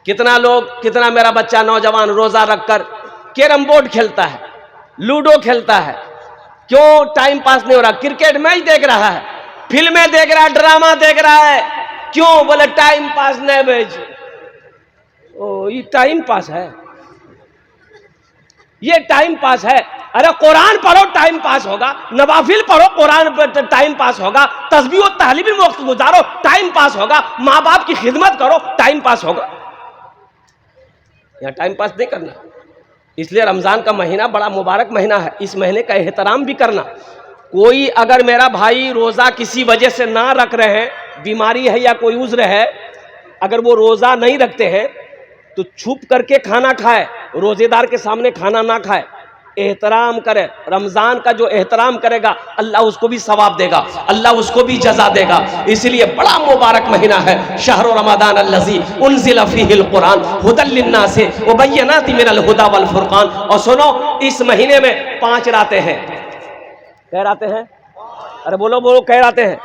कितना मेरा बच्चा नौजवान रोजा रखकर कैरम बोर्ड खेलता है, लूडो खेलता है। क्यों टाइम पास नहीं हो रहा? क्रिकेट मैच देख रहा है, फिल्में देख रहा है, ड्रामा देख रहा है। क्यों? बोले टाइम पास नहीं भेज। ओ ये टाइम पास है, ये टाइम पास है। अरे कुरान पढ़ो टाइम पास होगा, नवाफिल पढ़ो कुरान पर टाइम पास होगा, तस्बीह और तालीम में वक्त गुजारो टाइम पास होगा, माँ बाप की खिदमत करो टाइम पास होगा। यहाँ टाइम पास नहीं करना। इसलिए रमज़ान का महीना बड़ा मुबारक महीना है, इस महीने का एहतराम भी करना। कोई अगर मेरा भाई रोज़ा किसी वजह से ना रख रहे हैं, बीमारी है या कोई उज़्र है, अगर वो रोज़ा नहीं रखते हैं तो छुप करके खाना खाए, रोज़ेदार के सामने खाना ना खाए, एहतराम करे। रमज़ान का जो एहतराम करेगा अल्लाह उसको भी सवाब देगा, अल्लाह उसको भी जज़ा देगा। इसलिए बड़ा मुबारक महीना है शहर रमज़ान अल्लज़ी उन्ज़िला फ़ीहिल कुरान हुदल लिन्नास व बय्यनातिन मिनल हुदा वल फुरक़ान। और सुनो, इस महीने में 5 रातें हैं। कै रातें हैं? अरे बोलो बोलो, कै रातें हैं?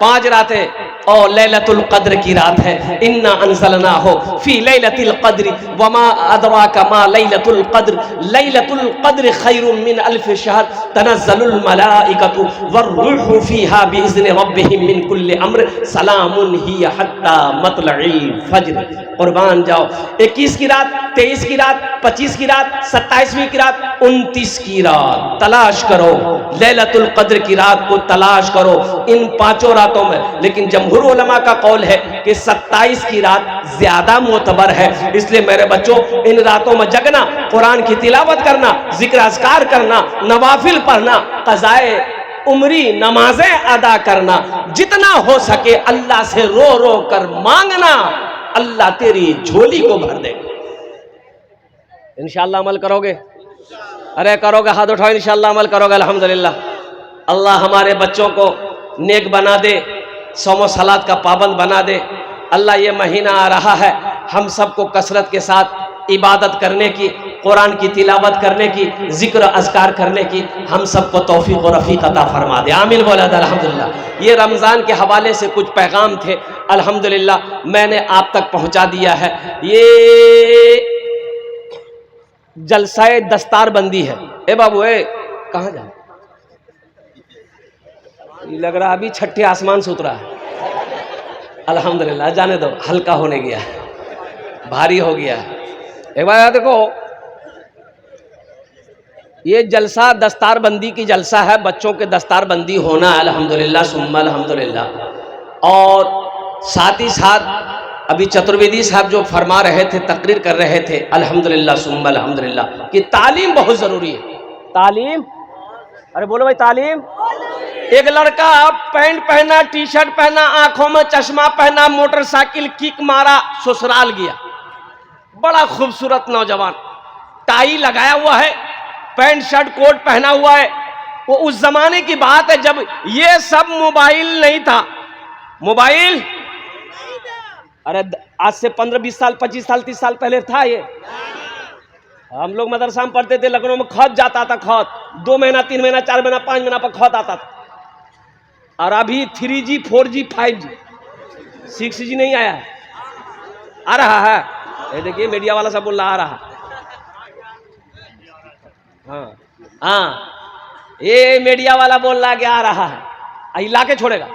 5 रातें। और लैलतुल क़द्र की रात है। इन्ना अंज़लनाहु फ़ी लैलतिल क़द्र वमा अदराका मा लैलतुल क़द्र लैलतुल क़द्र खैरुम मिन अल्फ़ि शहर तनज़्ज़लुल मलाइकतु वर्रूहु फ़ीहा बिइज़्नि रब्बिहिम मिन कुल्लि अम्र सलामुन हिय हत्ता मत्लइल फ़ज्र। कुर्बान जाओ। 21 की रात, 23 की रात, 25 की रात, 27वीं की रात, 29 की रात तलाश करो। लैलतुल क़द्र की रात को तलाश करो इन 5 रातों में। लेकिन जमहूर उलमा का कौल है कि 27 की रात ज्यादा मोतबर है। इसलिए मेरे बच्चों, इन रातों में जगना, कुरान की तिलावत करना, जिक्र अज़कार करना, नवाफिल पढ़ना, क़ज़ाए उम्री नमाजें अदा करना, जितना हो सके अल्लाह से रो रो कर मांगना, अल्लाह तेरी झोली को भर देगा। इंशाअल्लाह अमल करोगे? अरे करोगे? हाथ उठाओ। इंशाअल्लाह अमल करोगे? अल्हम्दुलिल्लाह। अल्लाह हमारे बच्चों को नेक बना दे, सौम सलात का पाबंद बना दे। अल्लाह ये महीना आ रहा है, हम सबको कसरत के साथ इबादत करने की, कुरान की तिलावत करने की, जिक्र अज़कार करने की हम सबको तौफीक और रफ़ीक अता फरमा दे। आमीन बोला अल्हम्दुलिल्लाह। ये रमज़ान के हवाले से कुछ पैगाम थे, अल्हम्दुलिल्लाह मैंने आप तक पहुँचा दिया है। ये जलसाए दस्तार बंदी है। ए बाबू, ए कहाँ जा? लग रहा अभी छठे आसमान से उतरा है। अल्हम्दुलिल्लाह, जाने दो, हल्का होने गया, भारी हो गया। एक बार देखो, ये जलसा दस्तार बंदी की जलसा है, बच्चों के दस्तार बंदी होना है। अल्हम्दुलिल्लाह सुम्मा अल्हम्दुलिल्लाह। और साथ ही साथ अभी चतुर्वेदी साहब जो फरमा रहे थे, तकरीर कर रहे थे, अल्हम्दुलिल्लाह सुम्मा अल्हम्दुलिल्लाह, कि तालीम बहुत ज़रूरी है। तालीम, अरे बोलो भाई, तालीम। एक लड़का पैंट पहना, टी शर्ट पहना, आंखों में चश्मा पहना, मोटरसाइकिल किक मारा, ससुराल गया। बड़ा खूबसूरत नौजवान, टाई लगाया हुआ है, पैंट शर्ट कोट पहना हुआ है। वो उस जमाने की बात है जब ये सब मोबाइल नहीं था। मोबाइल अरे आज से 15-20 साल, 25 साल, 30 साल पहले था ये। हम लोग मदरसा में पढ़ते थे, लखनऊ में खत जाता था, खत 2 महीना, 3 महीना, 4 महीना, 5 महीना पर खत आता था। और अभी 3G, 4G, 5G, 6G नहीं आया है, आ रहा है। ये देखिए मीडिया वाला सब बोल रहा आ रहा। हाँ हाँ, ये मीडिया वाला बोल रहा कि आ रहा है, ला के छोड़ेगा।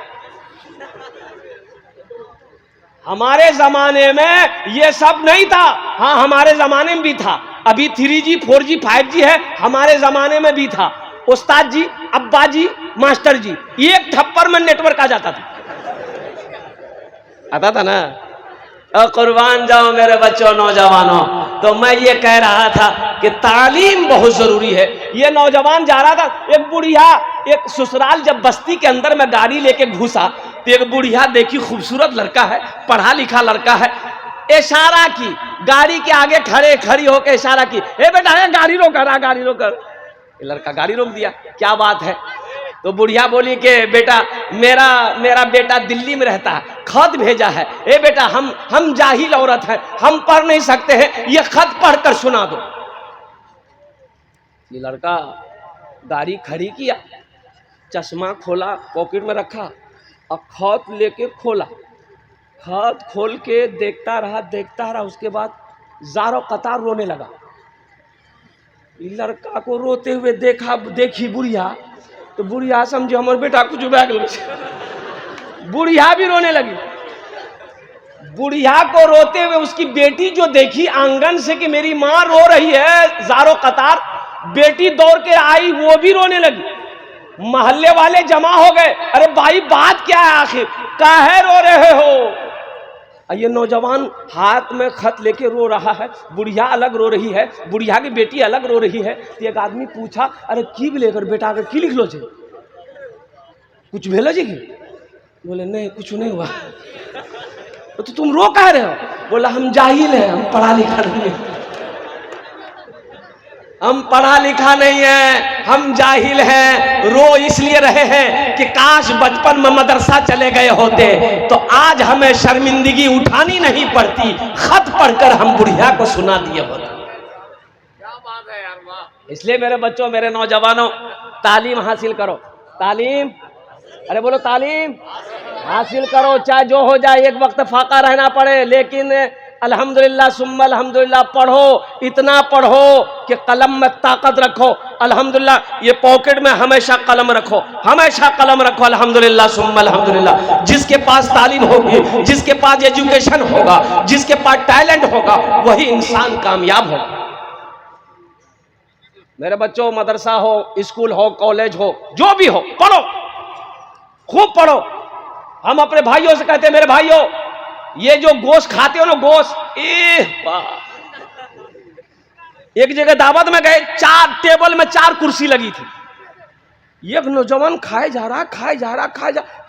हमारे जमाने में ये सब नहीं था। हाँ, हमारे जमाने में भी था। अभी 3G, 4G, 5G है, हमारे जमाने में भी था। उस्ताद जी, अब्बा जी, मास्टर जी, एक थप्पड़ में नेटवर्क आ जाता था। आता था ना। और कुर्बान जाओ मेरे बच्चों, नौजवानों, तो मैं ये कह रहा था कि तालीम बहुत जरूरी है। ये नौजवान जा रहा था, एक बुढ़िया, एक ससुराल जब बस्ती के अंदर में गाड़ी लेके घुसा तो एक बुढ़िया देखी, खूबसूरत लड़का है, पढ़ा लिखा लड़का है, इशारा की, गाड़ी के आगे खड़ी होकर इशारा की, ए बेटा है गाड़ी रोक रहा, गाड़ी रोक कर। लड़का गाड़ी रोक दिया। क्या बात है? तो बुढ़िया बोली कि बेटा, मेरा बेटा दिल्ली में रहता है, खत भेजा है। ए बेटा, हम जाहिल औरत है, हम पढ़ नहीं सकते हैं, ये खत पढ़कर सुना दो। ये लड़का गाड़ी खड़ी किया, चश्मा खोला, पॉकेट में रखा और खत लेके खोला। हाथ खोल के देखता रहा। उसके बाद ज़ारो कतार रोने लगा। लड़का को रोते हुए देखी बुढ़िया, तो बुढ़िया समझे हमारे बेटा कुछ बैग लो। बुढ़िया भी रोने लगी। बुढ़िया को रोते हुए उसकी बेटी जो देखी आंगन से कि मेरी माँ रो रही है ज़ारो कतार, बेटी दौड़ के आई, वो भी रोने लगी। मोहल्ले वाले जमा हो गए, अरे भाई बात क्या है आखिर, काहे रो रहे हो? ये नौजवान हाथ में खत लेके रो रहा है, बुढ़िया अलग रो रही है, बुढ़िया की बेटी अलग रो रही है। तो एक आदमी पूछा, अरे की लेकर बेटा आकर की लिख लो छे, कुछ भेलो जी की? बोले नहीं कुछ नहीं हुआ। तो तुम रो कह रहे हो? बोला हम जाहिल हैं, हम पढ़ा लिखा नहीं है, हम पढ़ा लिखा नहीं है, हम जाहिल हैं। रो इसलिए रहे हैं कि काश बचपन में मदरसा चले गए होते तो आज हमें शर्मिंदगी उठानी नहीं पड़ती, खत पढ़कर हम बुढ़िया को सुना दिए होते। क्या बात है यार, वाह। इसलिए मेरे बच्चों, मेरे नौजवानों, तालीम हासिल करो। तालीम, अरे बोलो तालीम हासिल करो, चाहे जो हो जाए, एक वक्त फाका रहना पड़े, लेकिन अल्हम्दुलिल्लाह सुम्मा अल्हम्दुलिल्लाह पढ़ो, इतना पढ़ो कि कलम में ताकत रखो। अल्हम्दुलिल्लाह ये पॉकेट में हमेशा कलम रखो, हमेशा कलम रखो। अल्हम्दुलिल्लाह सुम्मा अल्हम्दुलिल्लाह। जिसके पास तालीम होगी, जिसके पास एजुकेशन होगा, जिसके पास टैलेंट होगा, वही इंसान कामयाब होगा। मेरे बच्चों, मदरसा हो, स्कूल हो, कॉलेज हो, जो भी हो, पढ़ो, खूब पढ़ो। हम अपने भाइयों से कहते हैं, मेरे भाइयों ये जो गोश्त खाते हो ना, गोश्त, एक जगह दावत में गए, 4 टेबल में 4 कुर्सी लगी थी। एक नौजवान खाए जा रहा,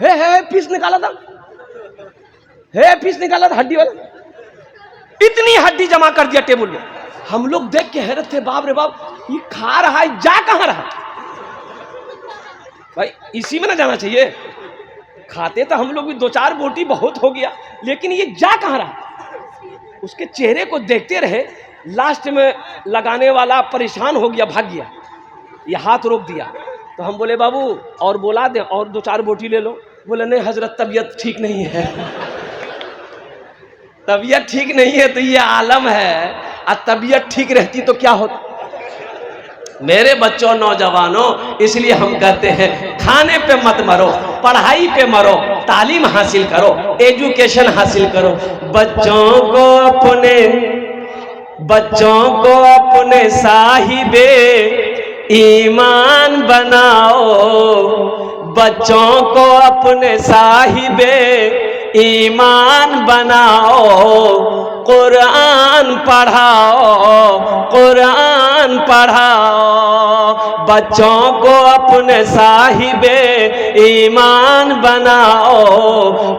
हे पीस निकाला था, हड्डी वाला, इतनी हड्डी जमा कर दिया टेबल में। हम लोग देख के हैरत थे, बाप रे बाप, ये खा रहा है, जा कहां रहा? भाई इसी में ना जाना चाहिए, खाते तो हम लोग भी 2-4 बोटी बहुत हो गया, लेकिन ये जा कहां रहा? उसके चेहरे को देखते रहे। लास्ट में लगाने वाला परेशान हो गया, भाग गया, ये हाथ रोक दिया। तो हम बोले बाबू और बोला दे, और 2-4 बोटी ले लो। बोले नहीं हजरत, तबीयत ठीक नहीं है। तबीयत ठीक नहीं है तो ये आलम है, और तबीयत ठीक रहती तो क्या होता? मेरे बच्चों, नौजवानों, इसलिए हम कहते हैं खाने पे मत मरो, पढ़ाई पे मरो, तालीम हासिल करो, एजुकेशन हासिल करो। बच्चों को अपने साहिबे ईमान बनाओ, बच्चों को अपने साहिबे ईमान बनाओ। कुरान पढ़ाओ, कुरान पढ़ाओ, बच्चों को अपने साहिबे ईमान बनाओ।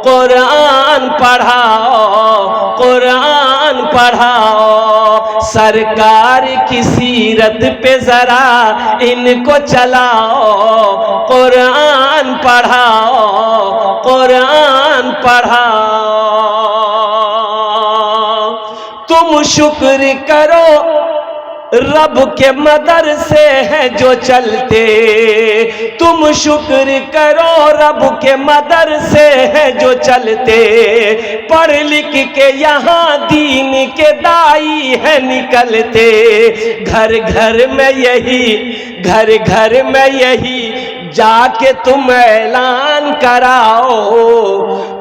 कुरान पढ़ाओ, कुरान पढ़ाओ, सरकार की सीरत पे जरा इनको चलाओ। कुरान पढ़ाओ, कुरान पढ़ाओ। तुम शुक्र करो रब के मदरसे हैं जो चलते, तुम शुक्र करो रब के मदरसे हैं जो चलते। पढ़ लिख के यहाँ दीन के दाई है निकलते। घर घर में यही जाके तुम ऐलान कराओ।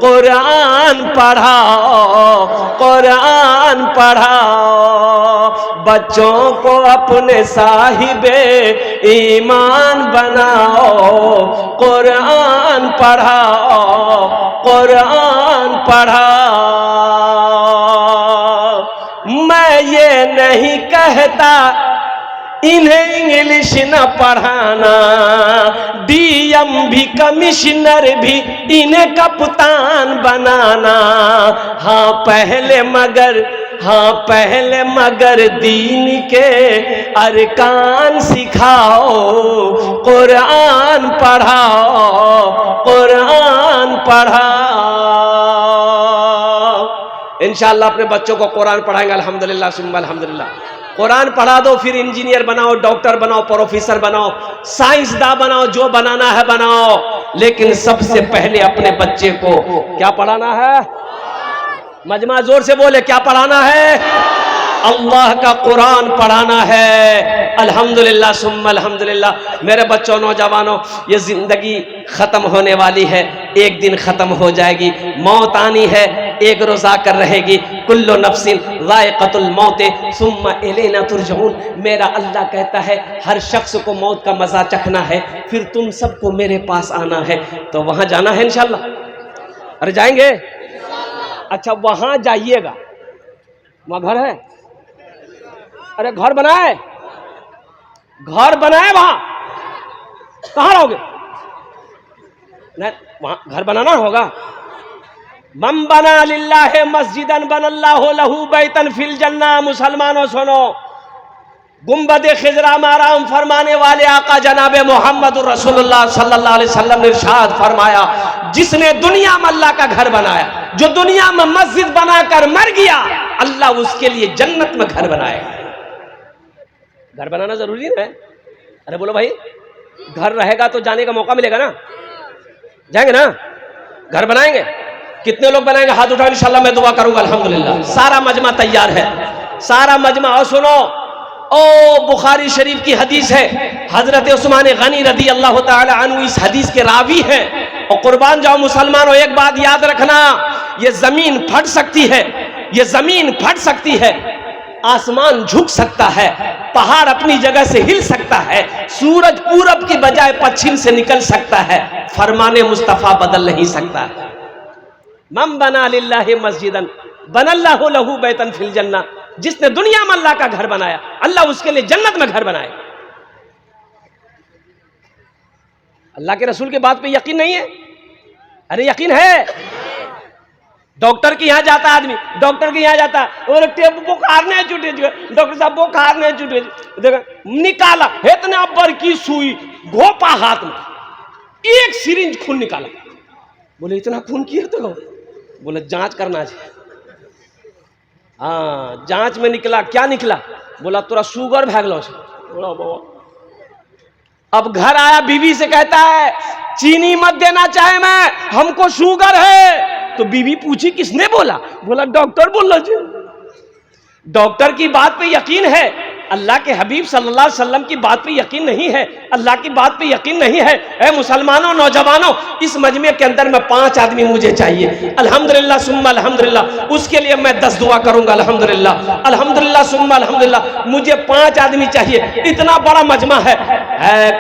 कुरान पढ़ाओ, कुरान पढ़ाओ, बच्चों को अपने साहिबे ईमान बनाओ। कुरान पढ़ाओ, कुरान पढ़ाओ। मैं ये नहीं कहता इन्हें इंग्लिश न पढ़ाना, डीएम भी कमिश्नर भी इन्हें कप्तान बनाना। हाँ पहले मगर दीन के अरकान सिखाओ। कुरान पढ़ाओ, कुरान पढ़ाओ। इंशाअल्लाह अपने बच्चों को कुरान पढ़ाएंगे, अल्हम्दुलिल्लाह सुम्मा अल्हम्दुलिल्लाह। कुरान पढ़ा दो, फिर इंजीनियर बनाओ, डॉक्टर बनाओ, प्रोफेसर बनाओ, साइंसदान बनाओ, जो बनाना है बनाओ। लेकिन सबसे पहले अपने बच्चे को क्या पढ़ाना है? मजमा जोर से बोले, क्या पढ़ाना है? अल्लाह का कुरान पढ़ाना है। अल्हम्दुलिल्लाह सुम्मा अल्हम्दुलिल्लाह। मेरे बच्चों, नौजवानों, ये जिंदगी खत्म होने वाली है, एक दिन खत्म हो जाएगी। मौत आनी है, एक रोज आकर रहेगी। कुल्लु नफ्सिन ज़ाइक़तुल मौत सुम्मा इलैना तुरजऊन। मेरा अल्लाह कहता है हर शख्स को मौत का मजा चखना है, फिर तुम सबको मेरे पास आना है। तो वहां जाना है इंशाल्लाह। अरे जाएंगे? अच्छा, वहां जाइएगा, वहां घर है? अरे घर बनाए, घर बनाए, वहां कहां रहोगे? नहीं, वहां घर बनाना होगा। मम बना लिल्लाहि मस्जिदन बनल्लाहु लहू बैतन फिल जन्ना। मुसलमानों सुनो, गुंबद खिजरा माराम फरमाने वाले आका जनाबे मोहम्मद रसूलुल्लाह सल्लल्लाहु अलैहि वसल्लम ने इरशाद फरमाया, जिसने दुनिया में अल्लाह का घर बनाया, जो दुनिया में मस्जिद बनाकर मर गया, अल्लाह उसके लिए जन्नत में घर बनाएगा। घर बनाना जरूरी है। अरे बोलो भाई, घर रहेगा तो जाने का मौका मिलेगा ना? जाएंगे ना? घर बनाएंगे? कितने लोग बनाएंगे? हाथ उठाओ, इंशाल्लाह मैं दुआ करूंगा। अल्हम्दुलिल्लाह, सारा मजमा तैयार है, सारा मजमा। और सुनो, ओ बुखारी शरीफ की हदीस है, हजरत उस्मान गनी रदी अल्लाह ताला अन्हु इस हदीस के रावी हैं। और कुर्बान जाओ मुसलमानों, एक बात याद रखना, ये जमीन फट सकती है, ये जमीन फट सकती है, आसमान झुक सकता है, पहाड़ अपनी जगह से हिल सकता है, सूरज पूरब की बजाय पश्चिम से निकल सकता है, फरमाने मुस्तफा बदल नहीं सकता। मम बना लिल्लाहि मस्जिदन बनल्लाहु लहू बैतन फिल जन्ना। जिसने दुनिया में अल्लाह का घर बनाया, अल्लाह उसके लिए जन्नत में घर बनाए। अल्लाह के रसूल के बात पे यकीन नहीं है? अरे यकीन है। डॉक्टर के यहां जाता आदमी, डॉक्टर के यहां जाता, बुखार नहीं छूटे, डॉक्टर साहब बुखार नहीं छूटे, देखा निकाला इतना बर की सुई, घोपा हाथ में, एक सिरिंज खून निकाला। बोले इतना खून किया? तो बोले जांच करना चाहिए। हाँ, जांच में निकला, क्या निकला? बोला तोरा शुगर भागलो। अब घर आया, बीवी से कहता है चीनी मत देना चाहे मैं, हमको शुगर है। तो बीवी पूछी किसने बोला? बोला डॉक्टर बोला जी। डॉक्टर की बात पे यकीन है, अल्लाह के हबीब सल्लल्लाहु अलैहि वसल्लम की बात पे यकीन नहीं है, अल्लाह की बात पे यकीन नहीं है। ऐ मुसलमानों, नौजवानों, इस मजमे के अंदर में 5 आदमी मुझे चाहिए। अल्हम्दुलिल्लाह सुम्मा अल्हम्दुलिल्लाह। उसके लिए मैं 10 दुआ करूंगा। अल्हम्दुलिल्लाह अल्हम्दुलिल्लाह सुम्मा अल्हम्दुलिल्लाह। मुझे 5 आदमी चाहिए, इतना बड़ा मजमा है।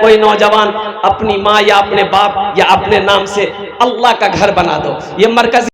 कोई नौजवान अपनी माँ या अपने बाप या अपने नाम से अल्लाह का घर बना दो। ये मरकज